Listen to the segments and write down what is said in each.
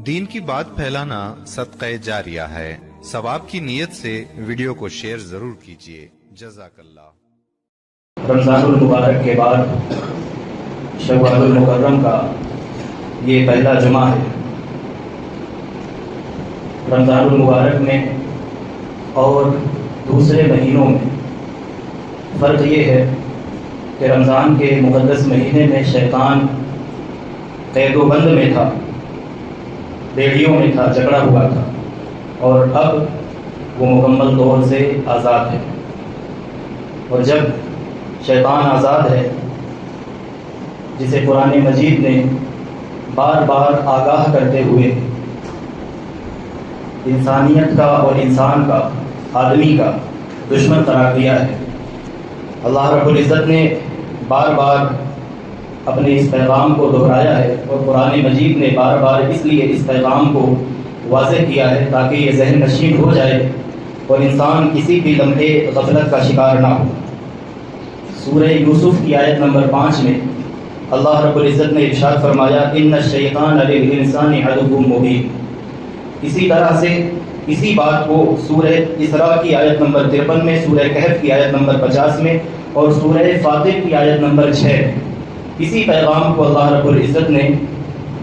دین کی بات پھیلانا صدقہ جاریہ ہے۔ ثواب کی نیت سے ویڈیو کو شیئر ضرور کیجیے۔ جزاک اللہ۔ رمضان المبارک کے بعد شوال المکرم کا یہ پہلا جمعہ ہے۔ رمضان المبارک میں اور دوسرے مہینوں میں فرق یہ ہے کہ رمضان کے مقدس مہینے میں شیطان قید و بند میں تھا، بیڑیوں میں تھا، جکڑا ہوا تھا، اور اب وہ مکمل طور سے آزاد ہے۔ اور جب شیطان آزاد ہے، جسے قرآن مجید نے بار بار آگاہ کرتے ہوئے انسانیت کا اور انسان کا، آدمی کا دشمن قرار دیا ہے، اللہ رب العزت نے بار بار اپنے اس پیغام کو دہرایا ہے، اور قرآن مجید نے بار بار اس لیے اس پیغام کو واضح کیا ہے تاکہ یہ ذہن نشین ہو جائے اور انسان کسی بھی لمحے غفلت کا شکار نہ ہو۔ سورہ یوسف کی آیت نمبر 5 میں اللہ رب العزت نے ارشاد فرمایا ان الشیطان للانسان عدو مبین۔ اسی طرح سے اسی بات کو سورہ اسراء کی آیت نمبر 53 میں، سورہ کہف کی آیت نمبر 50 میں اور سورہ فاطر کی آیت نمبر 6 میں اسی پیغام کو اللہ رب العزت نے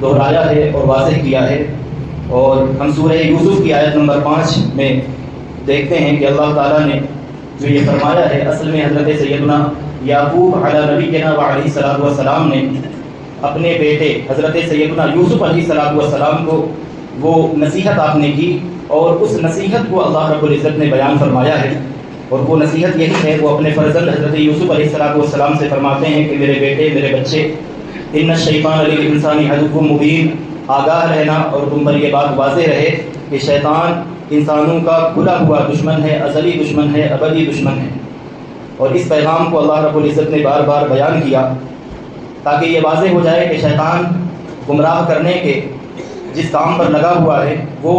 دہرایا ہے اور واضح کیا ہے۔ اور ہم سورہ یوسف کی آیت نمبر 5 میں دیکھتے ہیں کہ اللہ تعالیٰ نے جو یہ فرمایا ہے، اصل میں حضرت سیدنا یعقوب علی نبینا وعلیہ الصلوۃ والسلام نے اپنے بیٹے حضرت سیدنا یوسف علیہ الصلوۃ والسلام کو وہ نصیحت آپ نے کی، اور اس نصیحت کو اللہ رب العزت نے بیان فرمایا ہے، اور وہ نصیحت یہی ہے، وہ اپنے فرزند حضرت یوسف علیہ الصلوۃ والسلام سے فرماتے ہیں کہ میرے بیٹے، میرے بچے، ان الشیطان للانسان عدو مبین، آگاہ رہنا اور تم پر یہ بات واضح رہے کہ شیطان انسانوں کا کھلا ہوا دشمن ہے، ازلی دشمن ہے، ابدی دشمن ہے۔ اور اس پیغام کو اللہ رب العزت نے بار بار بیان کیا تاکہ یہ واضح ہو جائے کہ شیطان گمراہ کرنے کے جس کام پر لگا ہوا ہے، وہ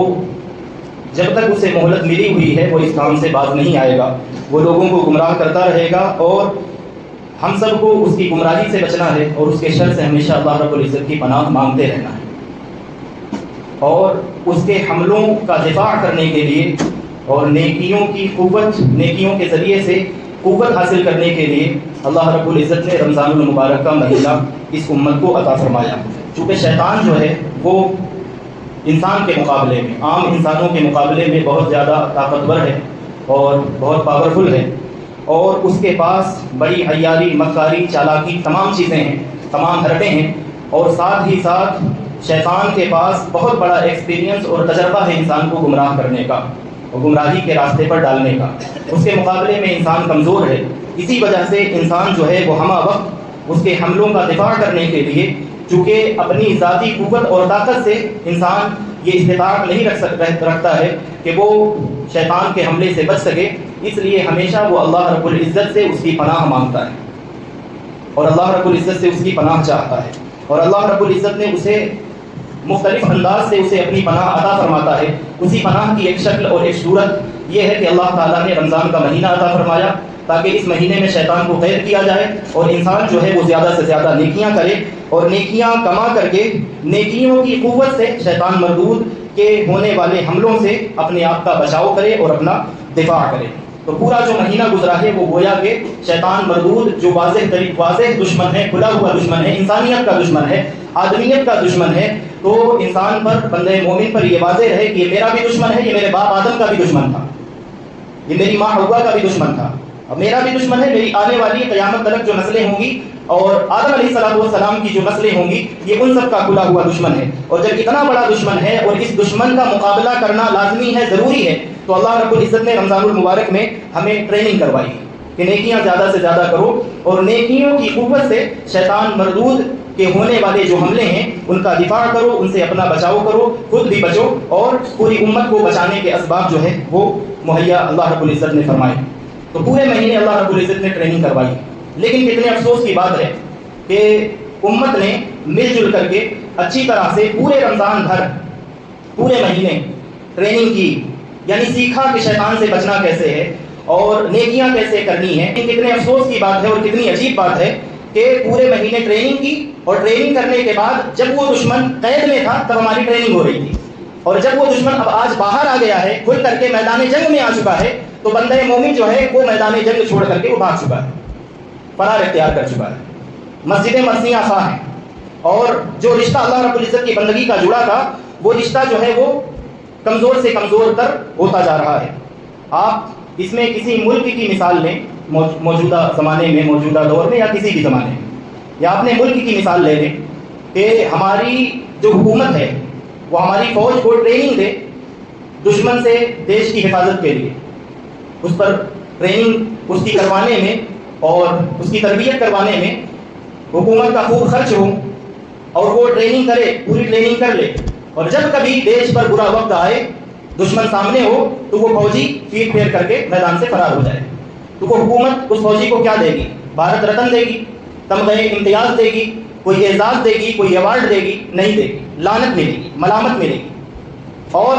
جب تک اسے مہلت ملی ہوئی ہے وہ اس کام سے باز نہیں آئے گا، وہ لوگوں کو گمراہ کرتا رہے گا، اور ہم سب کو اس کی گمراہی سے بچنا ہے اور اس کے شر سے ہمیشہ اللہ رب العزت کی پناہ مانگتے رہنا ہے، اور اس کے حملوں کا دفاع کرنے کے لیے اور نیکیوں کی قوت، نیکیوں کے ذریعے سے قوت حاصل کرنے کے لیے اللہ رب العزت نے رمضان المبارک کا مہینہ اس امت کو عطا فرمایا۔ چونکہ شیطان جو ہے وہ انسان کے مقابلے میں، عام انسانوں کے مقابلے میں بہت زیادہ طاقتور ہے اور بہت پاورفل ہے، اور اس کے پاس بڑی عیاری، مکاری، چالاکی، تمام چیزیں ہیں، تمام حرکتیں ہیں، اور ساتھ ہی ساتھ شیطان کے پاس بہت بڑا ایکسپیرینس اور تجربہ ہے انسان کو گمراہ کرنے کا اور گمراہی کے راستے پر ڈالنے کا۔ اس کے مقابلے میں انسان کمزور ہے، اسی وجہ سے انسان جو ہے وہ ہمہ وقت اس کے حملوں کا دفاع کرنے کے لیے، چونکہ اپنی ذاتی قوت اور طاقت سے انسان یہ استطاعت نہیں رکھتا ہے کہ وہ شیطان کے حملے سے بچ سکے، اس لیے ہمیشہ وہ اللہ رب العزت سے اس کی پناہ مانگتا ہے اور اللہ رب العزت سے اس کی پناہ چاہتا ہے، اور اللہ رب العزت نے اسے مختلف انداز سے اسے اپنی پناہ عطا فرماتا ہے۔ اسی پناہ کی ایک شکل اور ایک صورت یہ ہے کہ اللہ تعالیٰ نے رمضان کا مہینہ عطا فرمایا تاکہ اس مہینے میں شیطان کو قید کیا جائے اور انسان جو ہے وہ زیادہ سے زیادہ نیکیاں کرے، اور نیکیاں کما کر کے نیکیوں کی قوت سے شیطان مردود کے ہونے والے حملوں سے اپنے آپ کا بچاؤ کرے اور اپنا دفاع کرے۔ تو پورا جو مہینہ گزرا ہے وہ گویا کہ شیطان مردود جو واضح دشمن ہے، کھلا ہوا دشمن ہے، انسانیت کا دشمن ہے، آدمیت کا دشمن ہے، تو انسان پر، بندہ مومن پر یہ واضح رہے کہ یہ میرا بھی دشمن ہے، یہ میرے باپ آدم کا بھی دشمن تھا، یہ میری ماں حوا کا بھی دشمن تھا، اب میرا بھی دشمن ہے، میری آنے والی قیامت تک جو نسلیں ہوں گی اور آدم علیہ الصلوۃ والسلام کی جو نسلیں ہوں گی، یہ ان سب کا کھلا ہوا دشمن ہے۔ اور جب اتنا بڑا دشمن ہے اور اس دشمن کا مقابلہ کرنا لازمی ہے، ضروری ہے، تو اللہ رب العزت نے رمضان المبارک میں ہمیں ٹریننگ کروائی کہ نیکیاں زیادہ سے زیادہ کرو، اور نیکیوں کی قوت سے شیطان مردود کے ہونے والے جو حملے ہیں ان کا دفاع کرو، ان سے اپنا بچاؤ کرو، خود بھی بچو، اور پوری امت کو بچانے کے اسباب جو ہے وہ مہیا اللہ رب العزت نے فرمائے۔ تو پورے مہینے اللہ رب العزت نے ٹریننگ کروائی، لیکن کتنے افسوس کی بات ہے کہ امت نے مل جل کر کے اچھی طرح سے پورے رمضان بھر، پورے مہینے ٹریننگ کی، یعنی سیکھا کہ شیطان سے بچنا کیسے ہے اور نیکیاں کیسے کرنی ہے۔ کتنے افسوس کی بات ہے اور کتنی عجیب بات ہے کہ پورے مہینے ٹریننگ کی اور ٹریننگ کرنے کے بعد جب وہ دشمن قید میں تھا تب ہماری ٹریننگ ہو رہی تھی، اور جب وہ دشمن اب آج باہر آ گیا ہے، کھل کر کے میدان جنگ میں آ چکا ہے، تو بندہ مومن جو ہے وہ میدان جنگ چھوڑ کر کے وہ بھاگ چکا ہے، فرار اختیار کر چکا ہے، مسجدیں مرثیہ خواہ ہیں، اور جو رشتہ اللہ رب العزت کی بندگی کا جڑا تھا وہ رشتہ جو ہے وہ کمزور سے کمزور تر ہوتا جا رہا ہے۔ آپ اس میں کسی ملک کی مثال لیں، موجودہ زمانے میں، موجودہ دور میں، یا کسی بھی زمانے میں، یا اپنے ملک کی مثال لے لیں کہ ہماری جو حکومت ہے وہ ہماری فوج کو ٹریننگ دے دشمن سے دیش کی حفاظت کے لیے، اس پر ٹریننگ اس کی کروانے میں اور اس کی تربیت کروانے میں حکومت کا خوب خرچ ہو، اور وہ ٹریننگ کرے، پوری ٹریننگ کر لے، اور جب کبھی دیش پر برا وقت آئے، دشمن سامنے ہو، تو وہ فوجی پیٹ پھیر کر کے میدان سے فرار ہو جائے، تو وہ حکومت اس فوجی کو کیا دے گی؟ بھارت رتن دے گی، تمغہ امتیاز دے گی، کوئی اعزاز دے گی، کوئی ایوارڈ دے گی؟ نہیں دے گی، لعنت ملے گی، ملامت ملے گی، اور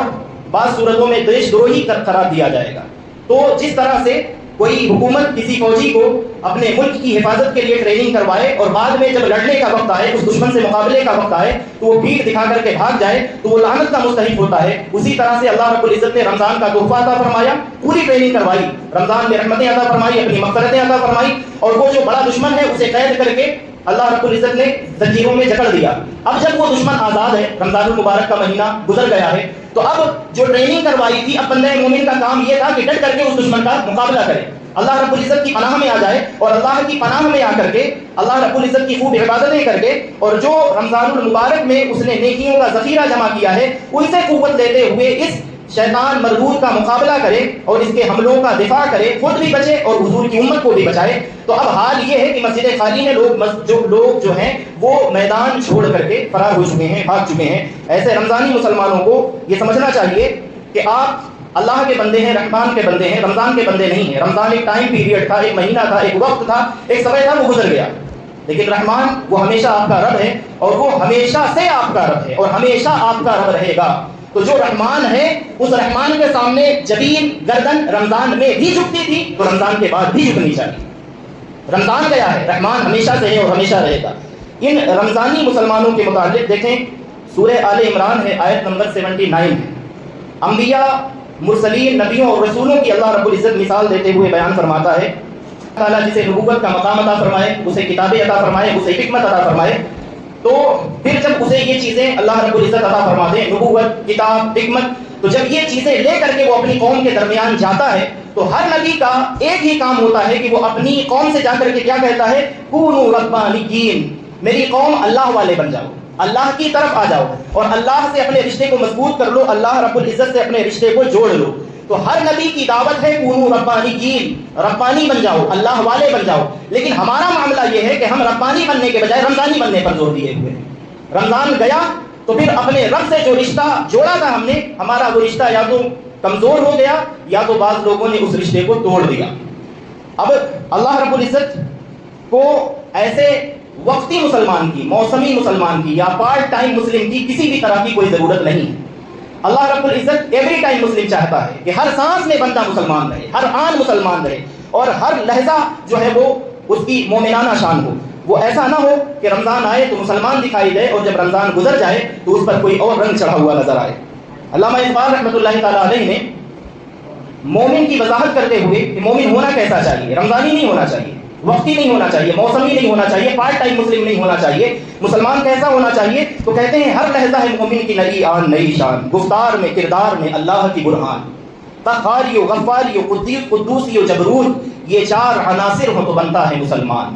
بعض صورتوں میں دیش دروہی قرار دیا جائے گا۔ تو جس طرح سے کوئی حکومت کسی فوجی کو اپنے ملک کی حفاظت کے لیے ٹریننگ کروائے اور بعد میں جب لڑنے کا وقت آئے، اس دشمن سے مقابلے کا وقت آئے، تو وہ بھیڑ دکھا کر کے بھاگ جائے، تو وہ لعنت کا مستحق ہوتا ہے۔ اسی طرح سے اللہ رب العزت نے رمضان کا تحفہ عطا فرمایا، پوری ٹریننگ کروائی، رمضان میں رحمتیں عطا فرمائی، اپنی مغفرتیں عطا فرمائی، اور وہ جو بڑا دشمن ہے اسے قید کر کے اللہ رب العزت نے زنجیروں میں جکڑ دیا۔ اب جب وہ دشمن آزاد ہے، رمضان المبارک کا مہینہ گزر گیا ہے، تو اب جو ٹریننگ کروائی تھی، اب بندہ مومن کا کام یہ تھا کہ ڈٹ کر کے اس دشمن کا مقابلہ کرے، اللہ رب العزت کی پناہ میں آ جائے، اور اللہ کی پناہ میں آ کر کے اللہ رب العزت کی خوب عبادتیں کر کے، اور جو رمضان المبارک میں اس نے نیکیوں کا ذخیرہ جمع کیا ہے ان سے قوت لیتے ہوئے اس شیطان مردود کا مقابلہ کرے اور اس کے حملوں کا دفاع کرے، خود بھی بچے اور حضور کی امت کو بھی بچائے۔ تو اب حال یہ ہے کہ مسجدیں خالی ہیں، لوگ جو ہیں وہ میدان چھوڑ کر کے فرار ہو چکے ہیں، بھاگ چکے ہیں۔ ایسے رمضانی مسلمانوں کو یہ سمجھنا چاہیے کہ آپ اللہ کے بندے ہیں، رحمان کے بندے ہیں، رمضان کے بندے نہیں ہیں۔ رمضان ایک ٹائم پیریڈ تھا، ایک مہینہ تھا، ایک وقت تھا، ایک سمے تھا، وہ گزر گیا، لیکن رحمان وہ ہمیشہ آپ کا رب ہے، اور وہ ہمیشہ سے آپ کا رب ہے، اور ہمیشہ آپ کا رب رہے گا۔ تو جو رحمان ہے، اس رحمان کے سامنے جبین گردن رمضان میں بھی جھکتی تھی، تو رمضان کے بعد بھی جھکنی چاہیے۔ رمضان گیا ہے، رحمان ہمیشہ سے ہے اور ہمیشہ رہے گا۔ ان رمضانی مسلمانوں کے متعلق دیکھیں، سورہ آل عمران ہے، آیت نمبر 79 ہے۔ انبیاء، مرسلین، نبیوں اور رسولوں کی اللہ رب العزت مثال دیتے ہوئے بیان فرماتا ہے، تعالیٰ جسے نبوت کا مقام عطا فرمائے، اسے کتابیں عطا فرمائے، اسے حکمت عطا فرمائے، تو پھر جب اسے یہ چیزیں اللہ رب العزت عطا فرما دیں، نبوت، کتاب، حکمت، تو جب یہ چیزیں لے کر کے وہ اپنی قوم کے درمیان جاتا ہے، تو ہر نبی کا ایک ہی کام ہوتا ہے کہ وہ اپنی قوم سے جا کر کے کیا کہتا ہے؟ کونوا ربانیین، میری قوم اللہ والے بن جاؤ، اللہ کی طرف آ جاؤ، اور اللہ سے اپنے رشتے کو مضبوط کر لو، اللہ رب العزت سے اپنے رشتے کو جوڑ لو۔ تو ہر نبی کی دعوت ہے کونوا ربانیین، ربانی بن جاؤ، اللہ والے بن جاؤ۔ لیکن ہمارا معاملہ یہ ہے کہ ہم ربانی بننے کے بجائے رمضانی بننے پر زور دیے ہوئے ہیں۔ رمضان گیا تو پھر اپنے رب سے جو رشتہ جوڑا تھا ہم نے، ہمارا وہ رشتہ یا تو کمزور ہو گیا یا تو بعض لوگوں نے اس رشتے کو توڑ دیا۔ اب اللہ رب العزت کو ایسے وقتی مسلمان کی، موسمی مسلمان کی، یا پارٹ ٹائم مسلم کی کسی بھی طرح کی کوئی ضرورت نہیں ہے۔ اللہ رب العزت ایوری ٹائم مسلم چاہتا ہے کہ ہر سانس میں بندہ مسلمان رہے، ہر آن مسلمان رہے، اور ہر لہجہ جو ہے وہ اس کی مومنانہ شان ہو۔ وہ ایسا نہ ہو کہ رمضان آئے تو مسلمان دکھائی دے، اور جب رمضان گزر جائے تو اس پر کوئی اور رنگ چڑھا ہوا نظر آئے۔ علامہ اقبال رحمۃ اللہ تعالیٰ علیہ نے مومن کی وضاحت کرتے ہوئے کہ مومن ہونا کیسا چاہیے، رمضانی نہیں ہونا چاہیے، وقتی نہیں ہونا چاہیے، موسمی نہیں ہونا چاہیے، پارٹ ٹائم مسلم نہیں ہونا چاہیے، مسلمان کیسا ہونا چاہیے؟ تو کہتے ہیں ہر لہجہ ہے مومن کی نئی آن نئی شان، گفتار میں کردار میں اللہ کی برہان، قہاری و غفاری و قدوسی و جبروت، یہ چار عناصر ہو تو بنتا ہے مسلمان۔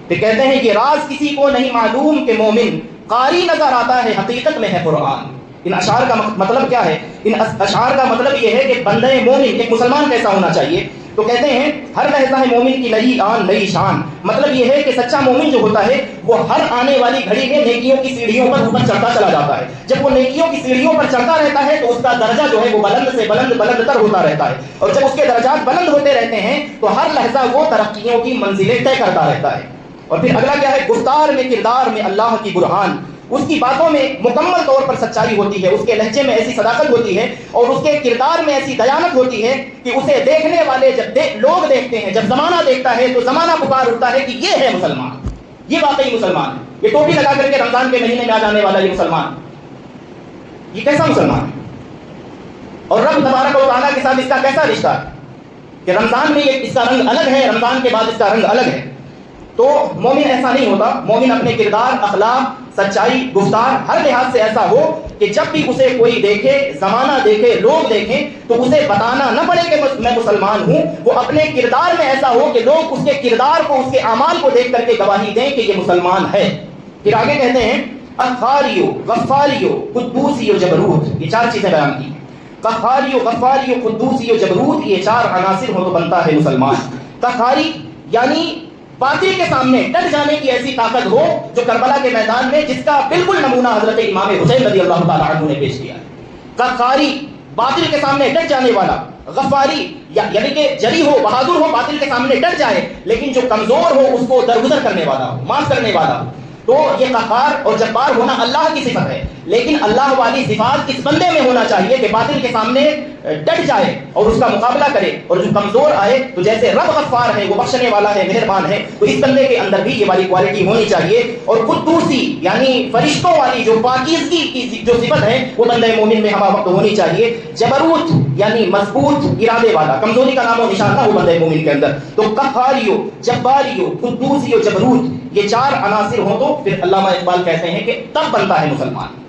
پھر کہتے ہیں یہ راز کسی کو نہیں معلوم کہ مومن قاری نظر آتا ہے، حقیقت میں ہے قرآن۔ ان اشعار کا مطلب کیا ہے؟ ان اشعار کا مطلب یہ ہے کہ بندہ مومن، ایک مسلمان کیسا ہونا چاہیے؟ تو کہتے ہیں ہر لہجہ ہے مومن کی نئی آن نئی شان، مطلب یہ ہے کہ سچا مومن جو ہوتا ہے وہ ہر آنے والی گھڑی میں نیکیوں کی سیڑھیوں پر اوپر چڑھتا چلا جاتا ہے۔ جب وہ نیکیوں کی سیڑھیوں پر چڑھتا رہتا ہے تو اس کا درجہ جو ہے وہ بلند سے بلند تر ہوتا رہتا ہے، اور جب اس کے درجات بلند ہوتے رہتے ہیں تو ہر لہجہ وہ ترقیوں کی منزلیں طے کرتا رہتا ہے۔ اور پھر اگلا کیا ہے؟ گفتار میں کردار میں اللہ کی برہان، اس کی باتوں میں مکمل طور پر سچائی ہوتی ہے، اس کے لہجے میں ایسی صداقت ہوتی ہے اور اس کے کردار میں ایسی دیانت ہوتی ہے کہ اسے دیکھنے والے جب لوگ دیکھتے ہیں، جب زمانہ دیکھتا ہے تو زمانہ پکار اٹھتا ہے کہ یہ ہے مسلمان، یہ واقعی مسلمان ہے، یہ ٹوپی لگا کر کے رمضان کے مہینے میں آ جانے والا یہ مسلمان، یہ کیسا مسلمان ہے، اور رب تبارک و تعالیٰ کے ساتھ اس کا کیسا رشتہ ہے کہ رمضان میں اس کا رنگ الگ ہے، رمضان کے بعد اس کا رنگ الگ ہے۔ تو مومن ایسا نہیں ہوتا، مومن اپنے کردار، اخلاق، سچائی، گفتار ہر لحاظ سے ایسا ہو کہ جب بھی اسے کوئی دیکھے، زمانہ دیکھے، لوگ دیکھیں تو اسے بتانا نہ پڑے کہ میں مسلمان ہوں، وہ اپنے کردار میں ایسا ہو کہ لوگ اس کے کردار کو، اس کے اعمال کو دیکھ کر کے گواہی دیں کہ یہ مسلمان ہے۔ پھر آگے کہتے ہیں قہاریو، غفاریو، قدوسیو، جبروت، یہ 4 چیزیں بیان کی۔ قہاریو، غفاریو، قدوسیو، جبروت، یہ 4 عناصر ہو تو بنتا ہے مسلمان۔ قہاری یعنی باطل کے سامنے ڈٹ جانے کی ایسی طاقت ہو جو کربلا کے میدان میں جس کا بالکل نمونہ حضرت امام حسین رضی اللہ تعالیٰ عنہ نے پیش کیا ہے۔ قہاری باطل کے سامنے ڈٹ جانے والا، غفاری یعنی کہ جری ہو، بہادر ہو، باطل کے سامنے ڈٹ جائے لیکن جو کمزور ہو اس کو درگزر کرنے والا ہو، معاف کرنے والا ہو۔ تو یہ قہار اور جبار ہونا اللہ کی صفت ہے، لیکن اللہ والی صفات اس بندے میں ہونا چاہیے کہ باطل کے سامنے ڈٹ جائے اور اس کا مقابلہ کرے، اور جو کمزور آئے تو جیسے رب غفار ہے، وہ بخشنے والا ہے، مہربان ہے، تو اس بندے کے اندر بھی یہ والی کوالٹی ہونی چاہیے۔ اور قدوسی یعنی فرشتوں والی جو پاکیزگی کی جو صفت ہے وہ بندے مومن میں ہمہ وقت ہونی چاہیے۔ جبروت یعنی مضبوط ارادے والا، کمزوری کا نام و نشان نہ ہو بندے مومن کے اندر۔ تو قہاریو، جباریو، قدوسیو، جبروت، یہ 4 عناصر ہوں تو پھر علامہ اقبال کہتے ہیں کہ تب بنتا ہے مسلمان۔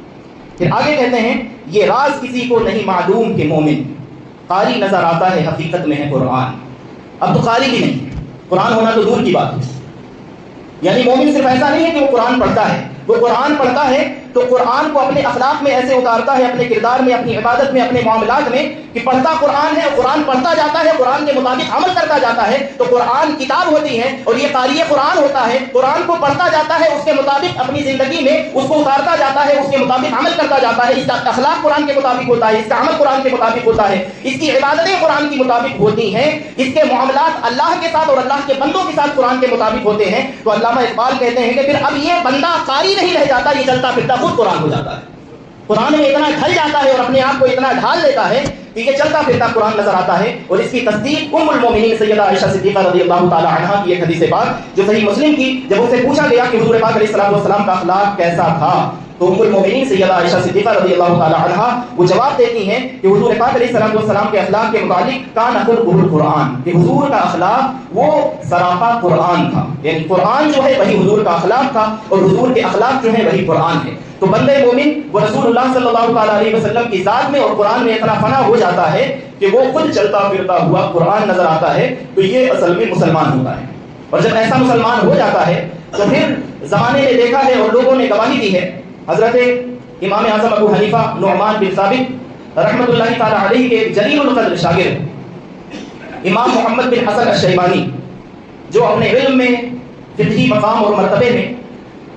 پھر آگے کہتے ہیں یہ راز کسی کو نہیں معلوم کہ مومن قاری نظر آتا ہے، حقیقت میں ہے قرآن۔ اب تو قاری بھی نہیں، قرآن ہونا تو دور کی بات ہے، یعنی مومن صرف ایسا نہیں ہے کہ وہ قرآن پڑھتا ہے، وہ قرآن پڑھتا ہے تو قرآن کو اپنے اخلاق میں ایسے اتارتا ہے، اپنے کردار میں، اپنی عبادت میں، اپنے معاملات میں، کہ پڑھتا قرآن ہے، قرآن پڑھتا جاتا ہے، قرآن کے مطابق عمل کرتا جاتا ہے، تو قرآن کتاب ہوتی ہے اور یہ قاری قرآن ہوتا ہے، قرآن کو پڑھتا جاتا ہے، اس کے مطابق اپنی زندگی میں اس کو اتارتا جاتا ہے، اس کے مطابق عمل کرتا جاتا ہے، اس کا اخلاق قرآن کے مطابق ہوتا ہے، اس کا عمل قرآن کے مطابق ہوتا ہے، اس کی عبادتیں قرآن کے مطابق ہوتی ہیں، اس کے معاملات اللہ کے ساتھ اور اللہ کے بندوں کے ساتھ قرآن کے مطابق ہوتے ہیں۔ تو علامہ اقبال کہتے ہیں کہ پھر اب یہ بندہ قاری نہیں رہ جاتا، یہ چلتا پھرتا خود قرآن ہو جاتا ہے، قرآن میں اتنا ڈھل جاتا ہے اور اپنے آپ کو اتنا ڈھال لیتا ہے کہ یہ چلتا پھرتا قرآن نظر آتا ہے۔ اور اس کی تصدیق ام المومنین سیدہ عائشہ صدیقہ رضی اللہ تعالی عنہا کی ایک حدیث پاک جو صحیح مسلم کی، جب ان سے پوچھا گیا کہ حضور پاک علیہ الصلوۃ والسلام کا اخلاق کیسا تھا، تو ام المومنین سیدہ عائشہ صدیقہ رضی اللہ تعالی عنہا وہ جواب دیتی ہیں کہ حضور پاک علیہ الصلوۃ والسلام کے اخلاق کے متعلق کان خلقہ القرآن، کہ حضور کا اخلاق وہ سراپا قرآن تھا، یعنی قرآن جو ہے وہی حضور کا اخلاق تھا اور حضور کے اخلاق جو ہے وہی قرآن ہے۔ تو بندے مومن وہ رسول اللہ صلی اللہ تعالی علیہ وسلم کی ذات میں اور قرآن میں اتنا فنا ہو جاتا ہے کہ وہ خود چلتا پھرتا ہوا قرآن نظر آتا ہے، تو یہ اصل میں مسلمان ہوتا ہے۔ اور جب ایسا مسلمان ہو جاتا ہے تو پھر زمانے نے دیکھا ہے اور لوگوں نے گواہی دی ہے، حضرت امام اعظم ابو حنیفہ نعمان بن ثابت رحمۃ اللہ تعالی علیہ کے جلیل القدر شاگرد امام محمد بن حسن الشیبانی، جو اپنے علم میں، فقہی مقام اور مرتبے میں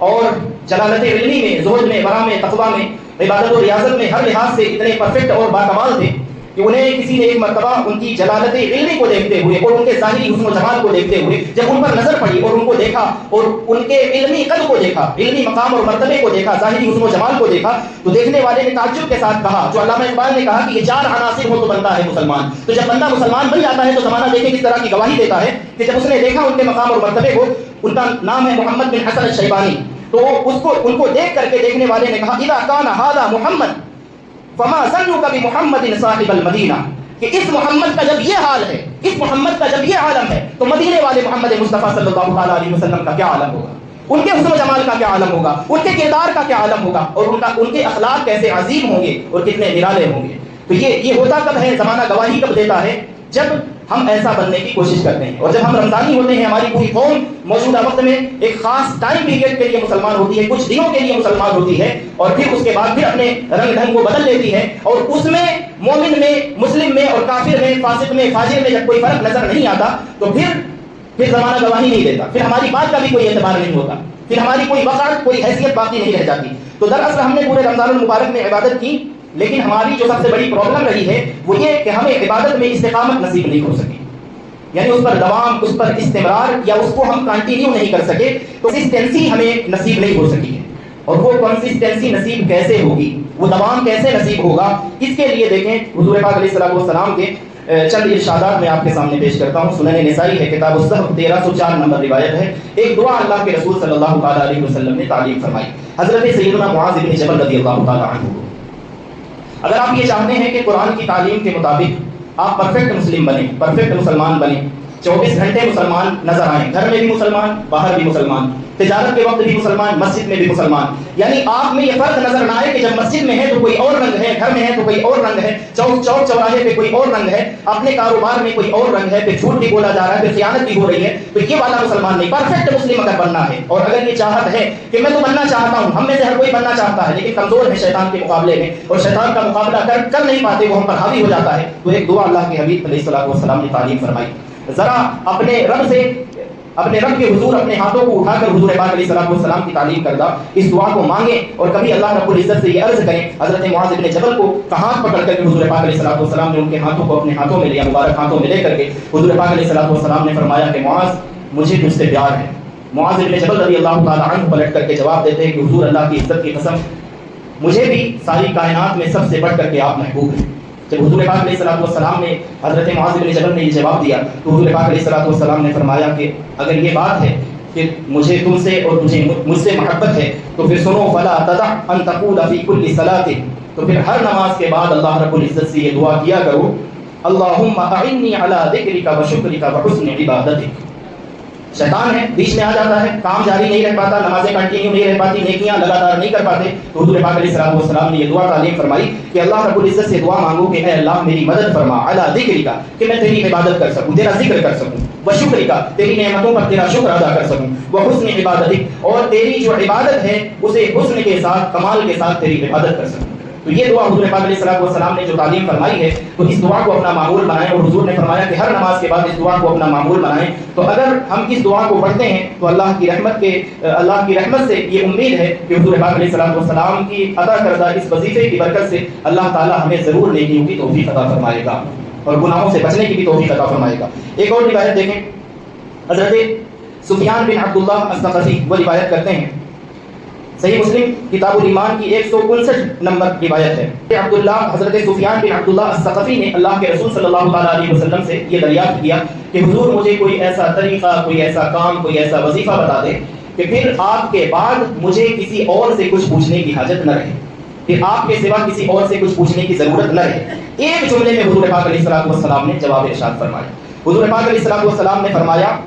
اور جلالت علمی میں، زہد میں، ورع میں، تقویٰ میں، عبادت و ریاضت میں ہر لحاظ سے اتنے پرفیکٹ اور باکمال تھے کہ انہیں کسی نے ایک مرتبہ ان کی جلالت علمی کو دیکھتے ہوئے اور ان کے ظاہری حسن و جمال کو دیکھتے ہوئے جب ان پر نظر پڑی اور ان کو دیکھا اور ان کے علمی قدر کو دیکھا، علمی مقام اور مرتبے کو دیکھا، ظاہری حسن و جمال کو دیکھا، تو دیکھنے والے نے تعجب کے ساتھ کہا، جو علامہ اقبال نے کہا کہ یہ 4 عناصر ہو تو بنتا ہے مسلمان۔ تو جب بندہ مسلمان بن جاتا ہے تو زمانہ دیکھیں کس طرح کی گواہی دیتا ہے کہ جب اس نے دیکھا ان کے مقام اور مرتبے کو، ان کا نام ہے محمد بن حسن الشیبانی، تو ان کو دیکھ کر کے دیکھنے والے نے کہا اذا کان ھذا محمد فما ظنک بمحمد صاحب المدینہ، کہ اس محمد کا جب یہ حال ہے، اس محمد کا جب یہ عالم ہے تو مدینے والے محمد مصطفیٰ صلی اللہ علیہ وسلم کا کیا عالم ہوگا، ان کے حسن و جمال کا کیا عالم ہوگا، ان کے کردار کا کیا عالم ہوگا، اور ان کے اخلاق کیسے عظیم ہوں گے اور کتنے نرالے ہوں گے۔ تو یہ ہوتا کب ہے، زمانہ گواہی کب دیتا ہے، جب ہم ایسا بننے کی کوشش کرتے ہیں۔ اور جب ہم رمضانی ہوتے ہیں، ہماری پوری قوم موجودہ وقت میں ایک خاص ٹائم پیریڈ کے لیے مسلمان ہوتی ہے، کچھ دنوں کے لیے مسلمان ہوتی ہے، اور پھر اس کے بعد پھر اپنے رنگ ڈھنگ کو بدل لیتی ہے، اور اس میں مومن میں، مسلم میں اور کافر میں، فاسق میں، فاجر میں جب کوئی فرق نظر نہیں آتا تو پھر زمانہ گواہی نہیں دیتا، پھر ہماری بات کا بھی کوئی اعتبار نہیں ہوتا، پھر ہماری کوئی وقت، کوئی حیثیت باقی نہیں رہ جاتی۔ تو دراصل ہم نے پورے رمضان المبارک میں عبادت کی، لیکن ہماری جو سب سے بڑی پرابلم رہی ہے وہ یہ کہ ہمیں عبادت میں استقامت نصیب نہیں ہو سکی، یعنی اس پر دوام، اس پر استمرار، یا اس کو ہم کنٹینیو نہیں کر سکے، تو کنسسٹنسی ہمیں نصیب نہیں ہو سکی ہے۔ اور وہ کنسسٹنسی نصیب کیسے ہوگی، وہ دوام کیسے نصیب ہوگا، اس کے لیے دیکھیں حضور پاک علیہ السلام کے چند ارشادات میں آپ کے سامنے پیش کرتا ہوں۔ سنن نسائی ہے، کتاب الصحف 1304 نمبر روایت ہے۔ ایک دعا اللہ کے رسول صلی اللہ تعالیٰ علیہ وسلم نے تعلیم فرمائی حضرت سیدنا معاذ بن جبل رضی اللہ تعالیٰ عنہ کو۔ اگر آپ یہ چاہتے ہیں کہ قرآن کی تعلیم کے مطابق آپ پرفیکٹ مسلم بنیں، پرفیکٹ مسلمان بنیں، 24 گھنٹے مسلمان نظر آئیں، گھر میں بھی مسلمان، باہر بھی مسلمان، تجارت کے وقت بھی مسلمان، مسجد میں بھی مسلمان، یعنی آپ میں یہ فرق نظر نہ آئے کہ جب مسجد میں ہے تو کوئی اور رنگ ہے، گھر میں ہے تو کوئی اور رنگ ہے، چوک چوراہے پہ کوئی اور رنگ ہے، اپنے کاروبار میں کوئی اور رنگ ہے، پھر جھوٹ بھی بولا جا رہا ہے، پھر خیانت بھی ہو رہی ہے، تو یہ والا مسلمان نہیں۔ پرفیکٹ مسلم اگر بننا ہے، اور اگر یہ چاہت ہے کہ میں تو بننا چاہتا ہوں، ہم میں سے ہر کوئی بننا چاہتا ہے، لیکن کمزور ہے شیطان کے مقابلے میں، اور شیطان کا مقابلہ کر نہیں پاتے، وہ ہم پر حاوی ہو جاتا ہے، تو ایک دعا اللہ کے حبیب علیہ السلام نے تعلیم فرمائی۔ ذرا اپنے رب کے حضور اپنے ہاتھوں کو اٹھا کر حضور پاک علیہ السلام کی تعلیم کردہ اس دعا کو مانگیں، اور کبھی اللہ رب العزت سے یہ عرض کریں۔ حضرت معاذ بن جبل کو ہاتھ پکڑ کر کے حضور پاک علیہ السلام نے ان کے ہاتھوں کو اپنے ہاتھوں میں لیا، مبارک ہاتھوں میں لے کر کے حضور پاک علیہ السلام نے فرمایا کہ معاذ مجھے تجھ سے پیار ہے۔ معاذ بن جبل رضی اللہ تعالیٰ عنہ پلٹ کر کے جواب دیتے ہیں کہ حضور اللہ کی عزت کی قسم مجھے بھی ساری کائنات میں سب سے بڑھ کر کے آپ محبوب ہیں۔ جب حضور پاک علیہ السلام نے حضرت معاذ بن جبل نے یہ جواب دیا تو حضور پاک علیہ السلام نے فرمایا کہ اگر یہ بات ہے کہ مجھے تم سے اور تجھے مجھ سے محبت ہے تو پھر سنو، فلا تدع ان تقول فی کل صلاۃ، تو پھر ہر نماز کے بعد اللہ رب العزت سے یہ دعا کیا کرو، اللہم اعنی علی ذکرک و شکرک و حسن عبادتک۔ شیطان ہے، بیچ میں آ جاتا ہے، کام جاری نہیں رہ پاتا، نمازیں کنٹینیو نہیں رہ پاتی، نیکیاں لگاتار نہیں کر پاتے، تو حضور پاک علیہ السلام نے یہ دعا تعلیم فرمائی کہ اللہ رب العزت سے دعا مانگو کہ اے اللہ میری مدد فرما علی ذکرک، کہ میں تیری عبادت کر سکوں، تیرا ذکر کر سکوں، وشکرک، تیری نعمتوں پر تیرا شکر ادا کر سکوں، وحسن عبادتک، اور تیری جو عبادت ہے اسے حسن کے ساتھ، کمال کے ساتھ تیری عبادت کر سکوں۔ تو یہ دعا حضور پاک علیہ السلام نے جو تعلیم فرمائی ہے تو اس دعا کو اپنا معمول بنائیں، اور حضور نے فرمایا کہ ہر نماز کے بعد اس دعا کو اپنا معمول بنائیں۔ تو اگر ہم اس دعا کو پڑھتے ہیں تو اللہ کی رحمت سے یہ امید ہے کہ حضور پاک علیہ السلام کی ادا کردہ اس وظیفے کی برکت سے اللہ تعالی ہمیں ضرور نیکیوں کی توفیق عطا فرمائے گا اور گناہوں سے بچنے کی بھی توفیق عطا فرمائے گا۔ ایک اور روایت دیکھیں، حضرت سفیان بن عبداللہ الثقفی وہ روایت کرتے ہیں، صحیح مسلم کتاب الایمان کی 159 نمبر روایت ہے، حضرت سفیان بن عبداللہ الثقفی نے اللہ کے رسول صلی اللہ تعالیٰ علیہ وسلم سے یہ دریافت کیا کہ حضور مجھے کوئی ایسا طریقہ، کوئی ایسا کام، کوئی ایسا وظیفہ بتا دے کہ پھر آپ کے بعد مجھے کسی اور سے کچھ پوچھنے کی حاجت نہ رہے، پھر آپ کے سوا کسی اور سے کچھ پوچھنے کی ضرورت نہ رہے۔ ایک جملے میں حضور پاک علیہ السلام نے جواب ارشاد فرمایا۔ حضور پاک علیہ السلام نے فرمایا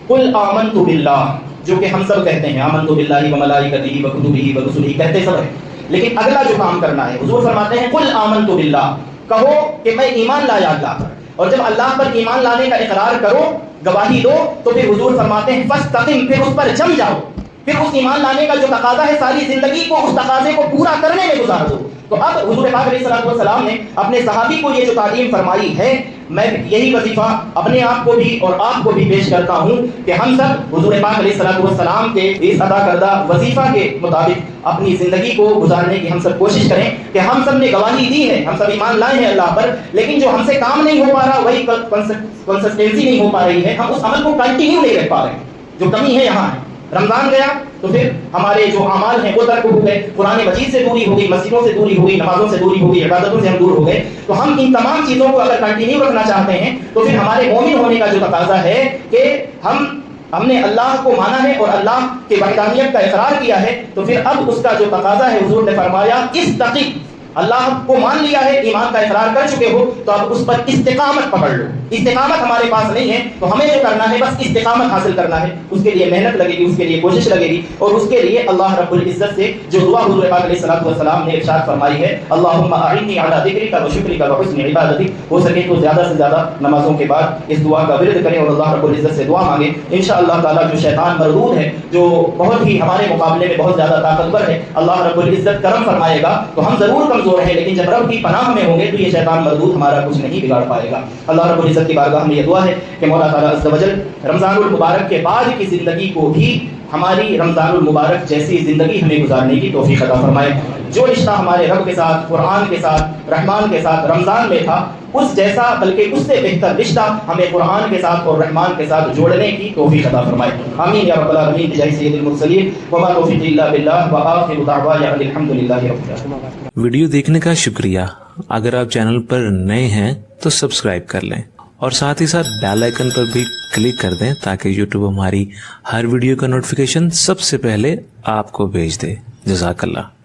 قل آمنت باللہ، جو کہ ہم سب کہتے ہیں آمنت باللہ و ملائکتہ و کتبہ و رسلہ، کہتے سب ہیں، لیکن اگلا جو کام کرنا ہے حضور فرماتے ہیں قل آمنت باللہ، کہو کہ میں ایمان لایا اللہ پر، اور جب اللہ پر ایمان لانے کا اقرار کرو، گواہی دو، تو پھر حضور فرماتے ہیں فاستقم، پھر اس پر جم جاؤ، پھر اس ایمان لانے کا جو تقاضا ہے ساری زندگی کو اس تقاضے کو پورا کرنے میں گزار دو۔ تو اب حضور پاک علیہ السلام نے اپنے صحابی کو یہ جو تعلیم فرمائی ہے، میں یہی وظیفہ اپنے آپ کو بھی اور آپ کو بھی پیش کرتا ہوں کہ ہم سب حضور پاک علیہ السلام کے اس ادا کردہ وظیفہ کے مطابق اپنی زندگی کو گزارنے کی ہم سب کوشش کریں کہ ہم سب نے گواہی دی ہے، ہم سب ایمان لائے ہیں اللہ پر، لیکن جو ہم سے کام نہیں ہو پا رہا، وہی کنسسٹنسی نہیں ہو پا رہی ہے، ہم اس عمل کو کنٹینیو نہیں رکھ پا رہے ہیں، جو کمی ہے یہاں ہے۔ رمضان گیا تو پھر ہمارے جو اعمال ہیں وہ ترک ہو گئے، قرآن مجید سے دوری ہو گئی، مسجدوں سے دوری ہو گئی، نمازوں سے دوری ہو گئی، عبادتوں سے ہم دور ہو گئے۔ تو ہم ان تمام چیزوں کو اگر کنٹینیو رکھنا چاہتے ہیں تو پھر ہمارے مومن ہونے کا جو تقاضا ہے کہ ہم نے اللہ کو مانا ہے اور اللہ کی وحدانیت کا اقرار کیا ہے، تو پھر اب اس کا جو تقاضا ہے حضور نے فرمایا استقم، اللہ کو مان لیا ہے، ایمان کا اقرار کر چکے ہو، تو اب اس پر استقامت پکڑ لو۔ استقامت ہمارے پاس نہیں ہے تو ہمیں جو کرنا ہے بس استقامت حاصل کرنا ہے، اس کے لیے محنت لگے گی، اس کے لیے کوشش لگے گی، اور اس کے لیے اللہ رب العزت سے جو دعا حضور پاک علیہ السلام نے ارشاد فرمائی ہے، اللہم اعنی علی ذکرک و شکرک و حسن عبادتک، ہو سکے تو زیادہ سے زیادہ نمازوں کے بعد اس دعا کا ورد کریں اور اللہ رب العزت سے دعا مانگیں۔ انشاءاللہ تعالی جو شیطان مردود ہے، جو بہت ہی ہمارے مقابلے میں بہت زیادہ طاقتور ہے، اللہ رب العزت کرم فرمائے گا تو ہم ضرور کمزور ہیں، لیکن جب رب کی پناہ میں ہوں گے تو یہ شیطان مردود ہمارا کچھ نہیں بگاڑ پائے گا۔ اللہ رب العزت کی بارگاہ میں یہ دعا ہے کہ مولا تعالیٰ عز و جل رمضان المبارک کے بعد کی زندگی کو بھی ہماری رمضان المبارک جیسی زندگی ہمیں گزارنے کی توفیق عطا فرمائے. جو رشتہ ہمارے رب کے ساتھ، قرآن کے ساتھ، رحمان کے ساتھ رمضان میں تھا، اس جیسا بلکہ اس سے بہتر رشتہ ہمیں قرآن کے ساتھ اور رحمان کے ساتھ جوڑنے کی توفیق عطا فرمائے. آمین یا رب العالمین بجاہ سید المرسلین وما توفیق الا باللہ وآخر دعوانا الحمدللہ رب العالمین. ویڈیو دیکھنے کا شکریہ. اگر آپ چینل پر نئے ہیں تو سبسکرائب کر لیں اور ساتھ ہی ساتھ بیل آئیکن پر بھی کلک کر دیں تاکہ یوٹیوب ہماری ہر ویڈیو کا نوٹیفیکیشن سب سے پہلے آپ کو بھیج دے. جزاک اللہ.